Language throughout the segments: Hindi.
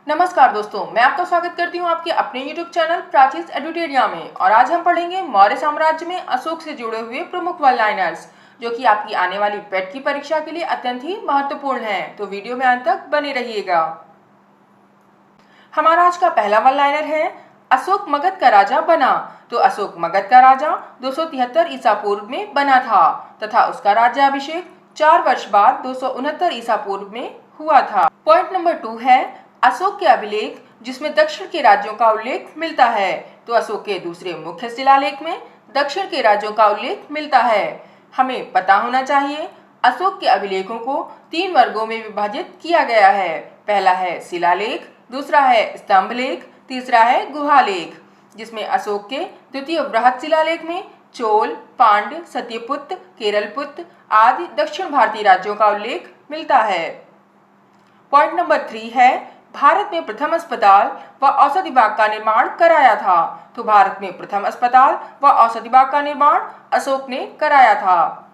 नमस्कार दोस्तों, मैं आपका स्वागत करती हूं आपके अपने YouTube चैनल प्राचीस एडुटेरिया में। और आज हम पढ़ेंगे मौर्य साम्राज्य में अशोक से जुड़े हुए प्रमुख वन लाइनर्स, जो कि आपकी आने वाली पेट की परीक्षा के लिए अत्यंत ही महत्वपूर्ण हैं। तो वीडियो में अंत तक बने रहिएगा। हमारा आज का पहला वन लाइनर है, अशोक मगध का राजा बना। तो अशोक मगध का राजा 273 ईसा पूर्व में बना था तथा उसका राज्याभिषेक 4 वर्ष बाद 269 ईसा पूर्व में हुआ था। पॉइंट नंबर 2 है, अशोक के अभिलेख जिसमें दक्षिण के राज्यों का उल्लेख मिलता है। तो अशोक के दूसरे मुख्य शिलालेख में दक्षिण के राज्यों का उल्लेख मिलता है। हमें पता होना चाहिए, अशोक के अभिलेखों को 3 वर्गों में विभाजित किया गया है। पहला है शिलालेख, दूसरा है स्तंभलेख, तीसरा है गुहालेख, जिसमें अशोक के द्वितीय बृहत शिलालेख में चोल, पांड्य, सत्यपुत्र, केरलपुत्र आदि दक्षिण भारतीय राज्यों का उल्लेख मिलता है। पॉइंट नंबर 3 है, भारत में प्रथम अस्पताल व औषधि विभाग का निर्माण कराया था। तो भारत में प्रथम अस्पताल व औषधि विभाग का निर्माण अशोक ने कराया था।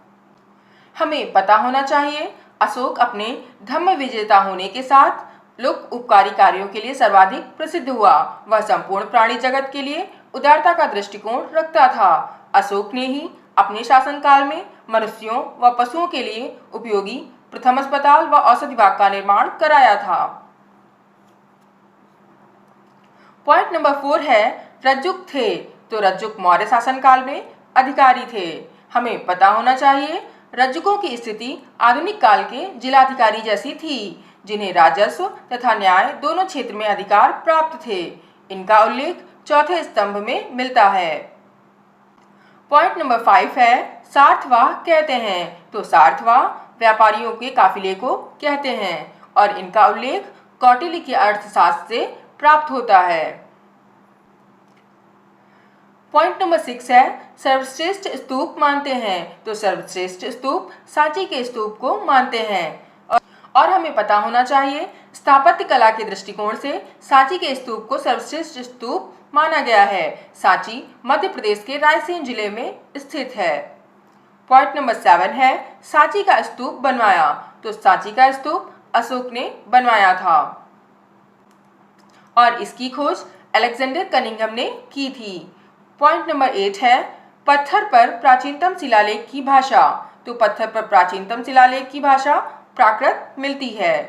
हमें पता होना चाहिए, अशोक अपने धम्म विजेता होने के साथ लोक उपकारी कार्यों के लिए सर्वाधिक प्रसिद्ध हुआ। वह संपूर्ण प्राणी जगत के लिए उदारता का दृष्टिकोण रखता था। अशोक ने ही अपने शासनकाल में मनुष्यों व पशुओं के लिए उपयोगी प्रथम अस्पताल व औषधि विभाग का निर्माण कराया था। पॉइंट नंबर 4 है, रज्जुक थे। तो रज्जुक मौर्य शासनकाल में अधिकारी थे। हमें पता होना चाहिए, रज्जुकों की स्थिति आधुनिक काल के जिलाधिकारी जैसी थी, जिन्हें राजस्व तथा न्याय दोनों क्षेत्र में अधिकार प्राप्त थे। इनका उल्लेख चौथे स्तंभ में मिलता है। पॉइंट नंबर 5 है, सार्थवाह कहते हैं। तो सार्थवाह व्यापारियों के काफिले को कहते हैं और इनका उल्लेख कौटिल्य के अर्थशास्त्र से प्राप्त होता है। पॉइंट नंबर 6 है, सर्वश्रेष्ठ स्तूप मानते हैं। तो सर्वश्रेष्ठ स्तूप सांची के स्तूप को मानते हैं और हमें पता होना चाहिए, स्थापत्य कला के दृष्टिकोण से सांची के स्तूप को सर्वश्रेष्ठ स्तूप माना गया है। सांची मध्य प्रदेश के रायसेन जिले में स्थित है। पॉइंट नंबर 7 है, सांची का स्तूप बनवाया। तो सांची का स्तूप अशोक ने बनवाया था और इसकी खोज अलेक्जेंडर कनिंघम ने की थी। पॉइंट नंबर 8 है, पत्थर पर प्राचीनतम शिलालेख की भाषा। तो पत्थर पर प्राचीनतम शिलालेख की भाषा प्राकृत मिलती है।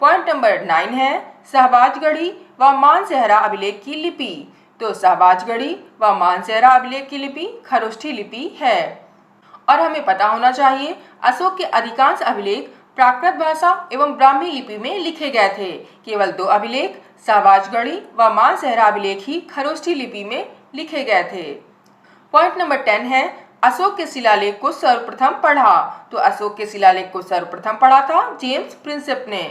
पॉइंट नंबर 9 है, शहबाजगढ़ी व मानसेहरा अभिलेख की लिपि। तो शहबाजगढ़ी व मानसेहरा अभिलेख की लिपि खरोष्ठी लिपि है और हमें पता होना चाहिए, अशोक के अधिकांश अभिलेख प्राकृत भाषा एवं ब्राह्मी लिपि में लिखे गए थे। केवल 2 अभिलेख शहबाजगढ़ी व मानसेहरा अभिलेख ही खरोष्ठी लिपि में लिखे गए थे। पॉइंट नंबर 10 है, अशोक के शिलालेख को सर्वप्रथम पढ़ा। तो अशोक के शिलालेख को सर्वप्रथम पढ़ा था जेम्स प्रिंसेप ने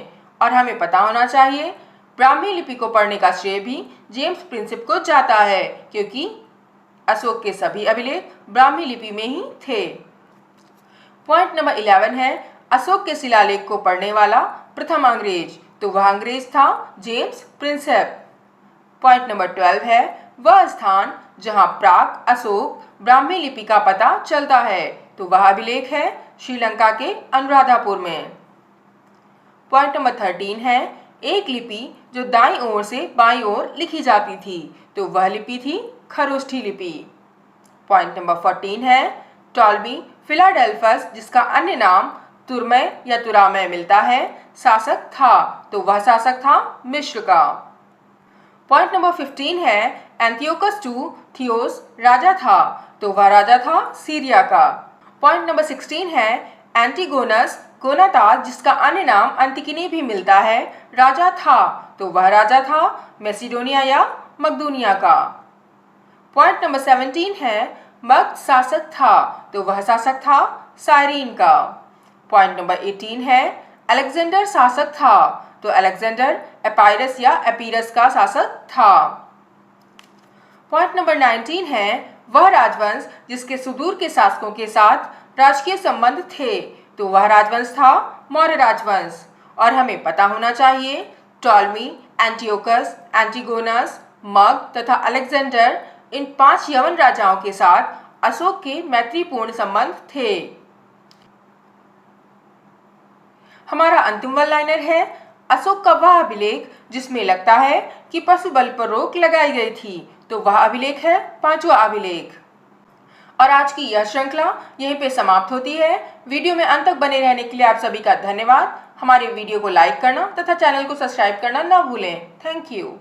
और हमें पता होना चाहिए, ब्राह्मी लिपि को पढ़ने का श्रेय भी जेम्स प्रिंसेप को जाता है, क्योंकि अशोक के सभी अभिलेख ब्राह्मी लिपि में ही थे। पॉइंट नंबर 11 है, अशोक के शिलालेख को पढ़ने वाला प्रथम अंग्रेज। तो वह अंग्रेज था जेम्स प्रिंसेप। पॉइंट नंबर 12 है, वह स्थान जहां प्राक अशोक ब्राह्मी लिपि का पता चलता है। तो वह अभिलेख है श्रीलंका के अनुराधापुर में। पॉइंट नंबर 13 है, एक लिपि जो दाईं ओर से बाईं ओर लिखी जाती थी। तो वह लिपि थी खरोष्ठी लिपि। पॉइंट नंबर 14 है, टॉलमी फिलाडेल्फस, जिसका अन्य नाम तुरमय या तुरामय मिलता है, शासक था। तो वह शासक था मिस्र का। पॉइंट नंबर 15 है, एंटियोकस II थियोस राजा था। तो वह राजा था सीरिया का। पॉइंट नंबर 16 है, एंटीगोनस गोनातास, जिसका अन्य नाम अंतिकिनी भी मिलता है, राजा था। तो वह राजा था मैसिडोनिया या मकदूनिया का। पॉइंट नंबर 17 है, मगध शासक था। तो वह शासक था साइरीन का। पॉइंट नंबर 18 है, अलेक्जेंडर शासक था। तो अलेक्जेंडर एपाइरस या एपीरस का शासक था। पॉइंट नंबर 19 है, वह राजवंश जिसके सुदूर के शासकों के साथ राजकीय संबंध थे। तो वह राजवंश था मौर्य राजवंश और हमें पता होना चाहिए, टॉलमी, एंटियोकस, एंटीगोनस, मग तथा अलेक्जेंडर इन 5 यवन राजाओं के साथ अशोक के मैत्रीपूर्ण संबंध थे। हमारा अंतिम वन लाइनर है, अशोक का वह अभिलेख जिसमें लगता है कि पशु बल पर रोक लगाई गई थी, तो वह अभिलेख है पांचवा अभिलेख। और आज की यह श्रृंखला यहीं पे समाप्त होती है। वीडियो में अंत तक बने रहने के लिए आप सभी का धन्यवाद। हमारे वीडियो को लाइक करना तथा चैनल को सब्सक्राइब करना ना भूलें। Thank you.